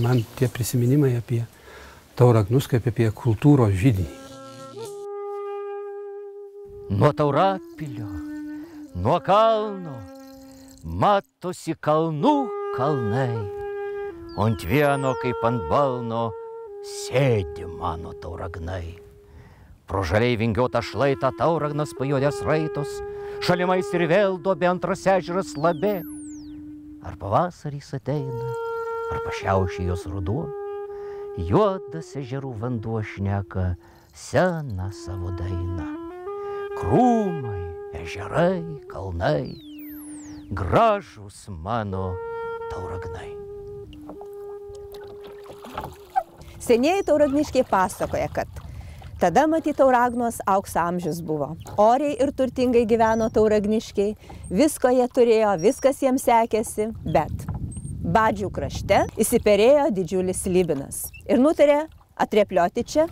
Man tie prisiminimai apie Tauragnus kaip apie kultūros židinį. Nuo Taurapilio, nuo kalno, matosi kalnų kalnai. Ant vieno kaip ant balno sėdi mano Tauragnai. Pro žaliai vingiuotą šlaitą Tauragnas pajodęs raitos, šalimais ir vėl duobė antras ežeras labė. Ar pavasarys ateina, ar pašiaušia jos ruduo, juodas ežerų vanduo šneka seną savo dainą. Krūmai, ežerai, kalnai, gražūs mano Tauragnai. Senieji tauragniškiai pasakoja, kad tada matyt Tauragnos aukso amžius buvo. Oriai ir turtingai gyveno tauragniškiai, visko jie turėjo, viskas jiems sekėsi, bet Badžių krašte įsiperėjo didžiulis slibinas ir nutarė atreplioti čia,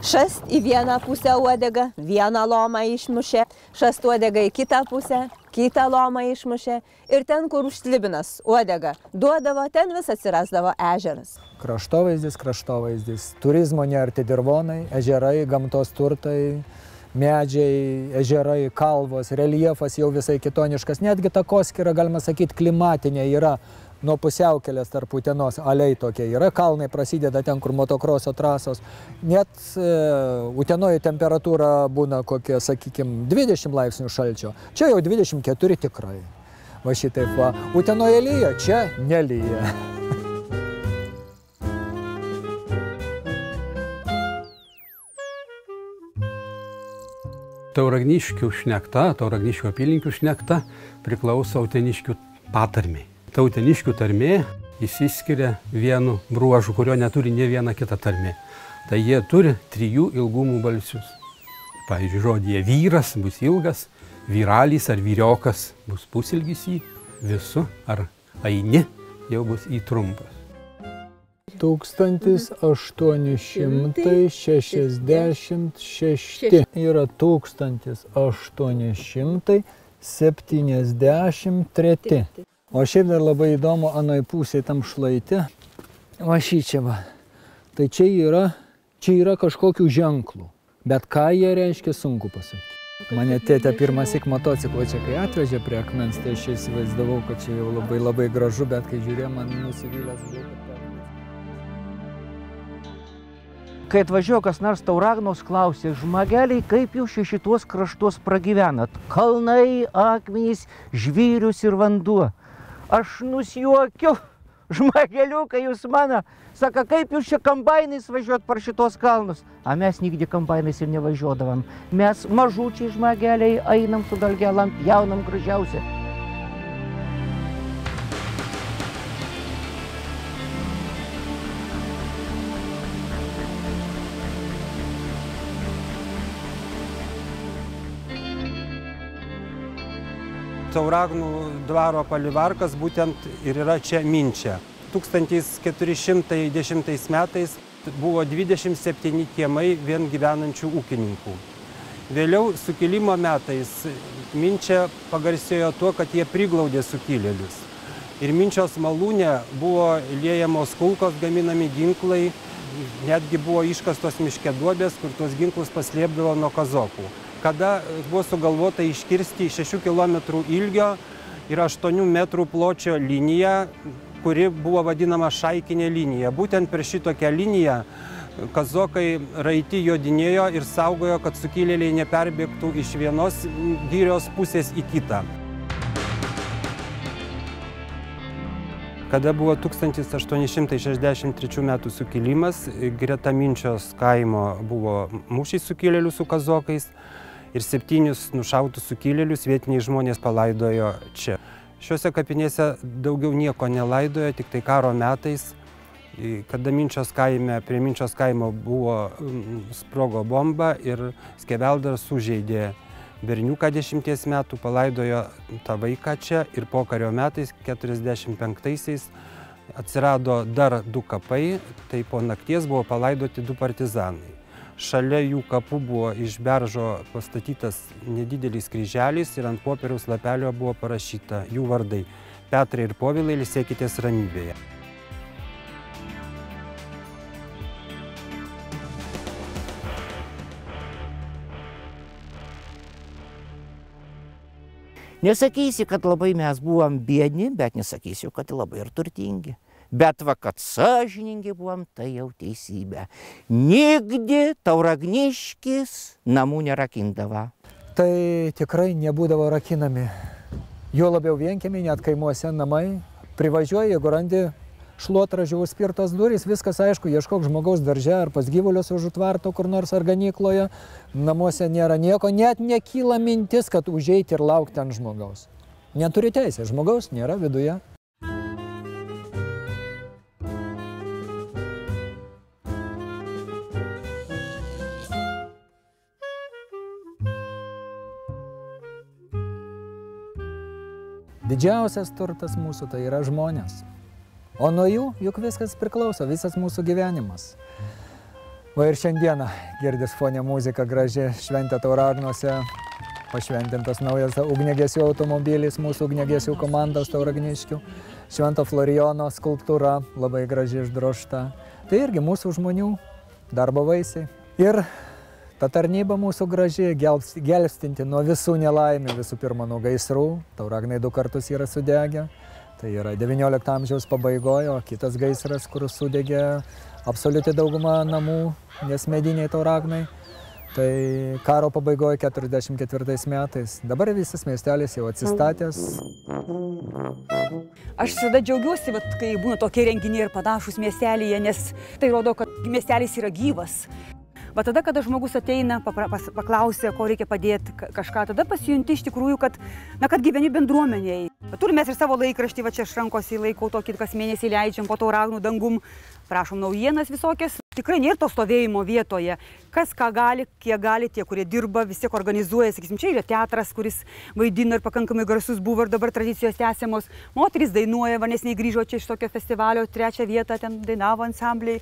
šast į vieną pusę uodegą, vieną lomą išmušė, šast uodegą į kitą pusę, kitą lomą išmušė ir ten, kur užslibinas uodegą duodavo, ten vis atsirasdavo ežeras. Kraštovaizdis, turizmo nearti dirvonai, ežerai, gamtos turtai, medžiai, ežerai, kalvos, reljefas jau visai kitoniškas, netgi takoskyra, galima sakyti, klimatinė yra. Nuo pusiaukelės tarp Utenos aliai tokie yra, kalnai prasideda ten, kur motokroso trasos. Net Utenoje temperatūra būna kokie, sakykime, 20 laipsnių šalčio. Čia jau 24 tikrai. Va šitaip va. Utenoje lyja, čia nelyja. Tauragniškių šnekta, Tauragniškių apylinkių šnekta priklauso uteniškių patarmei. Ta uteniškių tarmė išsiskiria vienu bruožu, kurio neturi nė viena kita tarmė. Tai jie turi 3 ilgumų balsius. Pavyzdžiui, žodyje vyras bus ilgas, vyralis ar vyriokas bus pusilgis į, visu ar aini jau bus į trumpas. 1866 yra 1873. O šiaip dar labai įdomu, anoj pusėje tam šlaite, va šičia va, tai čia yra kažkokių ženklų, bet ką jie reiškia, sunku pasakyti. Mane tėtė pirmąsyk motociklą čia kai atvežė prie akmens, tai aš įsivaizdavau, kad čia jau labai gražu, bet kai žiūrėjau, man nusivylęs buvo. Kai atvažiuoja kas nors Tauragnos, klausė, žmogeliai, kaip jūs šituos kraštuos pragyvenat? Kalnai, akmenys, žvyrius ir vanduo. Aš nusijuokiu, žmogeliukai jūs mano, sako, kaip jūs čia kombainais važiuot per šitos kalnus? A mes nigdė kombainais ir nevažiuodavom. Mes mažučiai žmogeliai einam su dalgelam, jaunam gražiausia. Tauragnų dvaro palivarkas būtent ir yra čia Minčia. 1410 metais buvo 27 kiemai vien gyvenančių ūkininkų. Vėliau sukilimo metais Minčia pagarsėjo tuo, kad jie priglaudė sukilėlius. Ir Minčios malūne buvo liejamos kulkos, gaminami ginklai, netgi buvo iškastos miške duobės, kur tuos ginklus paslėpdavo nuo kazokų. Kada buvo sugalvota iškirsti 6 km ilgio ir 8 metrų pločio liniją, kuri buvo vadinama šaikinė linija. Būtent per šitokią liniją kazokai raiti jodinėjo ir saugojo, kad sukilėliai neperbėgtų iš vienos girios pusės į kitą. Kada buvo 1863 metų sukilimas, greta Minčios kaimo buvo mūšiai sukilėlių su kazokais ir 7 nušautus sukilėlius vietiniai žmonės palaidojo čia. Šiuose kapinėse daugiau nieko nelaidojo, tik tai karo metais, kada prie Minčios kaimo buvo sprogo bomba ir skeveldras sužeidė berniuką 10 metų, palaidojo tą vaiką čia ir pokario metais, 45-aisiais, atsirado dar 2 kapai, tai po nakties buvo palaidoti 2 partizanai. Šalia jų kapų buvo iš beržo pastatytas nedidelis kryželis ir ant popieriaus lapelio buvo parašyta jų vardai: Petrai ir Povilai, ilsėkitės ramybėje. Nesakysi, kad labai mes buvom biedni, bet nesakysiu, kad labai ir turtingi. Bet va, kad sąžiningi buvom, tai jau teisybė. Nigdi Tauragniškis namų nerakindavo. Tai tikrai nebūdavo rakinami. Jo labiau vienkiemiai, net kaimuose namai. Privažiuoji, jeigu randi šluotražių užspirtos durys, viskas aišku, ieškok žmogaus darže ar pas gyvulius už utvarto kur nors ar ganykloje. Namuose nėra nieko, net nekyla mintis, kad užeiti ir laukti ant žmogaus. Neturi teisės, žmogaus nėra viduje. Didžiausias turtas mūsų tai yra žmonės. O nuo jų juk viskas priklauso, visas mūsų gyvenimas. Va ir šiandieną girdis fone muzika graži, šventė Tauragnuose, pašventintas naujas ugniagesių automobilis, mūsų ugniagesių komandos Tauragniškių, Švento Florijono skulptūra, labai graži išdrožta. Tai irgi mūsų žmonių darbo vaisiai. Ir ta tarnyba mūsų graži, gelbstinti nuo visų nelaimių, visų pirma nuo gaisrų. Tauragnai 2 kartus yra sudegę. Tai yra 19 amžiaus pabaigoje, o kitas gaisras, kur sudegė absoliuti dauguma namų, nes mediniai Tauragnai. Tai karo pabaigoje 44 metais. Dabar visas miestelis jau atsistatęs. Aš visada džiaugiuosi, kai būna tokie renginiai ir panašus miestelyje, nes tai rodo, kad miestelis yra gyvas. Va tada, kada žmogus ateina, paklausia, ko reikia padėti kažką, tada pasijunti iš tikrųjų, kad gyveni bendruomenėje. Turime mes ir savo laikraštį, va čia aš rankose laikau tokį, kas mėnesį leidžiam po Tauragnų dangum, prašom naujienas visokias. Tikrai nėra to stovėjimo vietoje. Kas ką gali, kiek gali, tie, kurie dirba, vis tiek organizuoja. Sakysim, čia yra teatras, kuris vaidina ir pakankamai garsus buvo ir dabar tradicijos tęsiamos. Moterys dainuoja, neseniai grįžo čia iš tokio festivalio, 3 vietą ten dainavo ansambliai.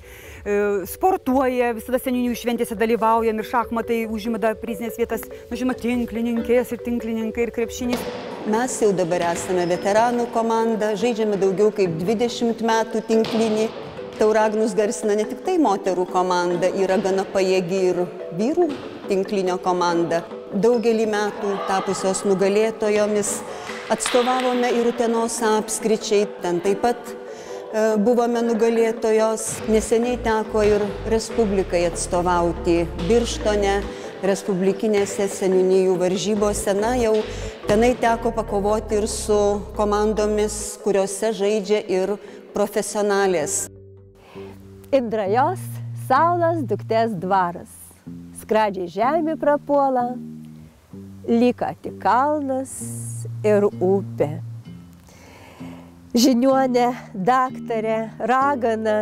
Sportuoja, visada seniūnijų šventėse dalyvaujam ir šachmatai užima prizinės vietas, žinoma, tinklininkės ir tinklininkai ir krepšinis. Mes jau dabar esame veteranų komanda, žaidžiame daugiau kaip 20 metų tinklinį. Tauragnus garsina ne tik tai moterų komanda, yra gana pajėgi ir vyrų tinklinio komanda. Daugelį metų tapusios nugalėtojomis atstovavome ir Utenos apskričiai, ten taip pat buvome nugalėtojos. Neseniai teko ir Respublikai atstovauti Birštone, respublikinėse seniūnijų varžybose. Na, jau tenai teko pakovoti ir su komandomis, kuriuose žaidžia ir profesionalės. Indrajos Saulos duktės dvaras. Skradžiai žemė prapuola, liko tik kalnas ir upė. Žiniuonė, daktarė, ragana,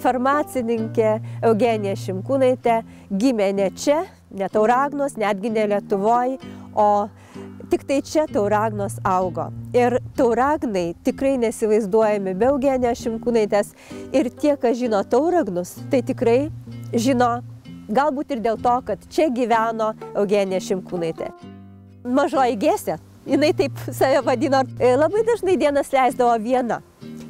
farmacininkė Eugenija Šimkūnaitė gimė ne čia, ne Tauragnuos, netgi ne Lietuvoj, o tik tai čia Tauragnos augo. Ir Tauragnai tikrai nesivaizduojami be Eugenijos Šimkūnaitės. Ir tie, kas žino Tauragnus, tai tikrai žino, galbūt ir dėl to, kad čia gyveno Eugenija Šimkūnaitė. Mažoji Gesė, jinai taip save vadino, labai dažnai dienas leisdavo viena.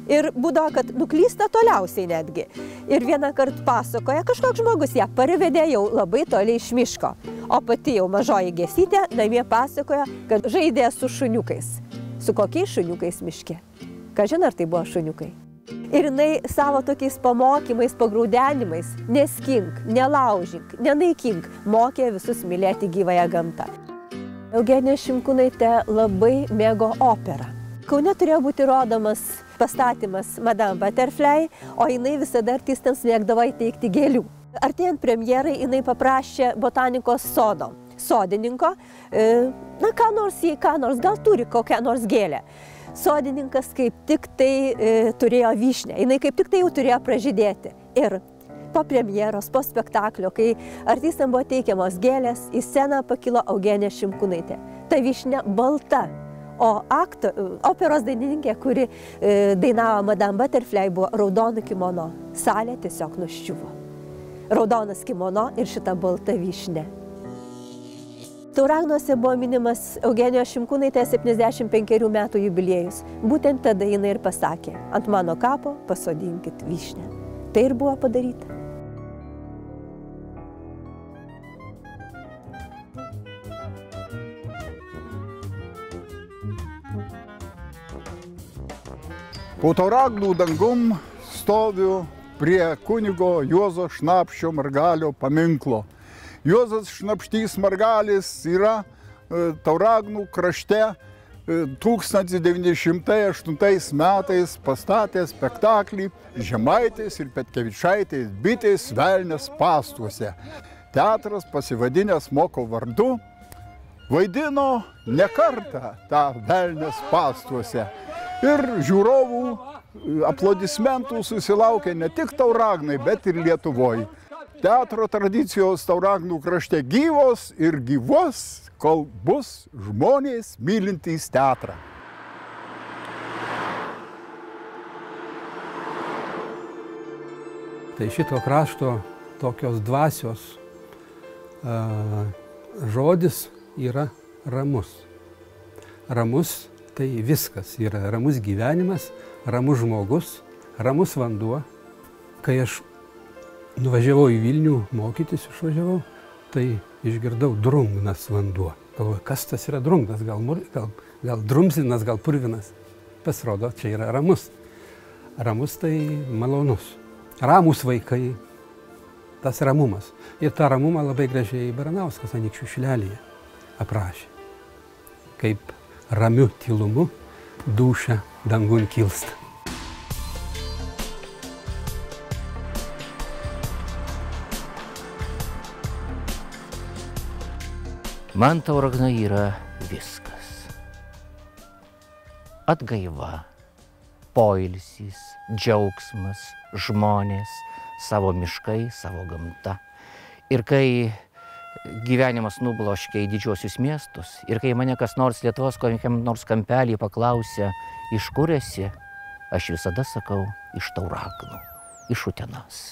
Ir būdavo, kad nuklysta toliausiai netgi. Ir vieną kartą pasakoja, kažkoks žmogus ją parvedė jau labai toliai iš miško. O pati jau mažoji Gesytė namie pasakoja, kad žaidė su šuniukais. Su kokiais šuniukais miške? Kažin, ar tai buvo šuniukai. Ir jinai savo tokiais pamokymais, pagraudenimais, neskink, nelaužink, nenaikink, mokė visus mylėti gyvąją gamtą. Eugenija Šimkūnaitė labai mėgo operą. Kaune turėjo būti rodomas pastatymas Madame Butterfly, o jinai visada artistams mėgdavo įteikti gėlių. Artėjant premjerai, jinai paprašė botanikos sodo sodininko, ką nors, gal turi kokią nors gėlę. Sodininkas kaip tik tai turėjo vyšnę, jinai kaip tik tai jau turėjo pražydėti. Ir po premjeros, po spektaklio, kai artistam buvo teikiamos gėlės, į sceną pakilo Eugenija Šimkūnaitė. Ta vyšnė balta. O operos dainininkė, kuri dainavo Madame Butterfly, buvo raudonų kimono. Salė tiesiog nuščiuvo. Raudonas kimono ir šita balta vyšnė. Tauragnuose buvo minimas Eugenijos Šimkūnaitės 75 metų jubiliejus. Būtent tada jinai ir pasakė, ant mano kapo pasodinkit vyšnę. Tai ir buvo padaryta. Po Tauragnų dangum stoviu prie kunigo Juozo Šnapščio Margalio paminklo. Juozas Šnapštys Margalis yra Tauragnų krašte 1908 metais pastatė spektaklį Žemaitės ir Petkevičaitės bitės Velnias pastuose. Teatras pasivadinęs Moko vardu vaidino ne kartą tą Velnias pastuose. Ir žiūrovų aplodismentų susilaukė ne tik Tauragnai, bet ir Lietuvoje. Teatro tradicijos Tauragnų krašte gyvos ir gyvos, kol bus žmonės mylintys teatrą. Tai šito krašto tokios dvasios žodis yra ramus. Ramus tai viskas. Yra ramus gyvenimas, ramus žmogus, ramus vanduo. Kai aš nuvažiavau į Vilnių, mokytis išvažiavau, tai išgirdau drungnas vanduo. Galvoju, kas tas yra drungnas, gal drumzinas, gal purvinas. Pasirodo, čia yra ramus. Ramus tai malonus. Ramus vaikai, tas ramumas. Ir tą ramumą labai gražiai Baranauskas Anykščių Šilelyje aprašė. Kaip ramiu tylumu dūšia dangun kilsta. Man Tauragnai yra viskas. Atgaiva, poilsis, džiaugsmas, žmonės, savo miškai, savo gamta. Ir kai gyvenimas nubloškia į didžiuosius miestus, ir kai mane kas nors Lietuvos kokiam nors kampelį paklausia, iš kur esi, aš visada sakau, iš Tauragnų, iš Utenos.